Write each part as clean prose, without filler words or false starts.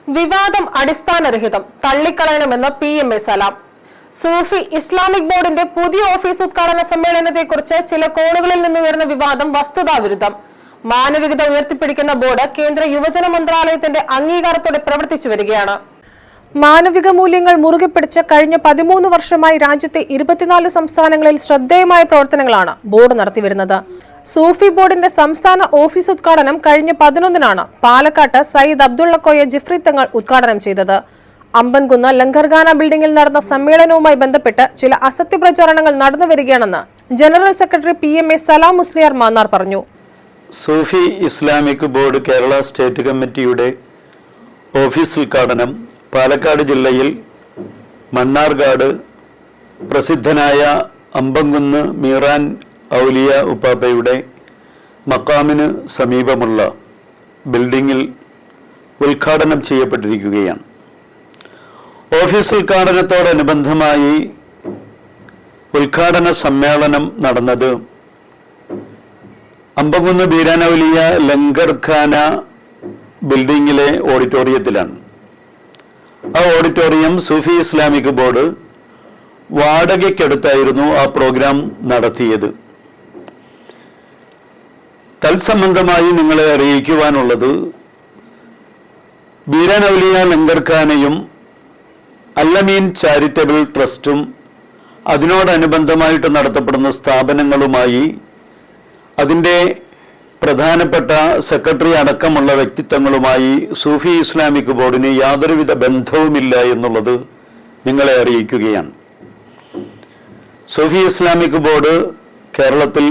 വിവാദം അടിസ്ഥാനരഹിതം, തള്ളിക്കളയണമെന്ന് PMA സലാം. സൂഫി Islamic ബോർഡിന്റെ പുതിയ ഓഫീസ് ഉദ്ഘാടന സമ്മേളനത്തെക്കുറിച്ച് ചില കോണുകളിൽ നിന്നുയർന്ന വിവാദം വസ്തുതാവിരുദ്ധം. മാനവികത ഉയർത്തിപ്പിടിക്കുന്ന ബോർഡ് കേന്ദ്ര യുവജന മന്ത്രാലയത്തിന്റെ അംഗീകാരത്തോടെ പ്രവർത്തിച്ചു വരികയാണ്. മാനവിക മൂല്യങ്ങൾ മുറുകെ പിടിച്ച് കഴിഞ്ഞ 13 വർഷമായി രാജ്യത്തെ 24 സംസ്ഥാനങ്ങളിൽ ശ്രദ്ധേയമായ പ്രവർത്തനങ്ങളാണ് ബോർഡ് നടത്തിവരുന്നത്. സൂഫി ബോർഡിന്റെ സംസ്ഥാന ഓഫീസ് ഉദ്ഘാടനം കഴിഞ്ഞ 11-നാണ് പാലക്കാട്ട് സയ്യിദ് അബ്ദുള്ളക്കോയ ജിഫ്രി തങ്ങൾ ഉദ്ഘാടനം ചെയ്തത്. അമ്പൻകുന്ന് ലങ്കർഖാന ബിൽഡിംഗിൽ നടന്ന സമ്മേളനവുമായി ബന്ധപ്പെട്ട് ചില അസത്യ പ്രചാരണങ്ങൾ നടന്നുവരികയാണെന്ന് ജനറൽ സെക്രട്ടറി PMA സലാം മുസ്ലിയാർ മാന്നാർ പറഞ്ഞു. സൂഫി ഇസ്ലാമിക് ബോർഡ് കേരള സ്റ്റേറ്റ് കമ്മിറ്റിയുടെ ഓഫീസ് ഉദ്ഘാടനം പാലക്കാട് ജില്ലയിൽ മണ്ണാർക്കാട് പ്രസിദ്ധനായ അമ്പൻകുന്ന് മീറാൻ ഔലിയ ഉപ്പാപ്പയുടെ മക്കാമിന് സമീപമുള്ള ബിൽഡിംഗിൽ ഉദ്ഘാടനം ചെയ്യപ്പെട്ടിരിക്കുകയാണ്. ഓഫീസ് ഉദ്ഘാടനത്തോടനുബന്ധമായി ഉദ്ഘാടന സമ്മേളനം നടന്നത് അമ്പൻകുന്ന് മീറാൻ ഔലിയ ലങ്കർഖാന ബിൽഡിംഗിലെ ഓഡിറ്റോറിയത്തിലാണ്. ആ ഓഡിറ്റോറിയം സൂഫി ഇസ്ലാമിക് ബോർഡ് വാടകയ്ക്കെടുത്തായിരുന്നു ആ പ്രോഗ്രാം നടത്തിയത്. തത്സംബന്ധമായി നിങ്ങളെ അറിയിക്കുവാനുള്ളത്, മീറാൻ ഔലിയ ലങ്കർഖാനയും അല്ലമീൻ ചാരിറ്റബിൾ ട്രസ്റ്റും അതിനോടനുബന്ധമായിട്ട് നടത്തപ്പെടുന്ന സ്ഥാപനങ്ങളുമായി അതിൻ്റെ പ്രധാനപ്പെട്ട സെക്രട്ടറി അടക്കമുള്ള വ്യക്തിത്വങ്ങളുമായി സൂഫി ഇസ്ലാമിക് ബോർഡിന് യാതൊരുവിധ ബന്ധവുമില്ല എന്നുള്ളത് നിങ്ങളെ അറിയിക്കുകയാണ്. സൂഫി ഇസ്ലാമിക് ബോർഡ് കേരളത്തിൽ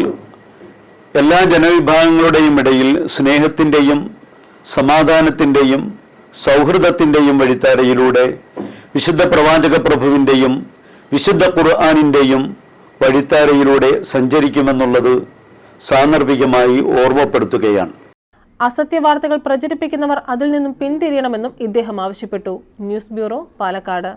എല്ലാ ജനവിഭാഗങ്ങളുടെയും ഇടയിൽ സ്നേഹത്തിൻ്റെയും സമാധാനത്തിൻ്റെയും സൗഹൃദത്തിൻ്റെയും വഴിത്താരയിലൂടെ വിശുദ്ധ പ്രവാചക പ്രഭുവിൻ്റെയും വിശുദ്ധ ഖുർആനിൻ്റെയും വഴിത്താരയിലൂടെ സഞ്ചരിക്കുമെന്നുള്ളത് സാന്ദർഭികമായി ഓർമ്മപ്പെടുത്തുകയാണ്. അസത്യ വാർത്തകൾ പ്രചരിപ്പിക്കുന്നവർ അതിൽ നിന്നും പിന്തിരിയണമെന്നും ഇദ്ദേഹം ആവശ്യപ്പെട്ടു. News bureau, Palakkad.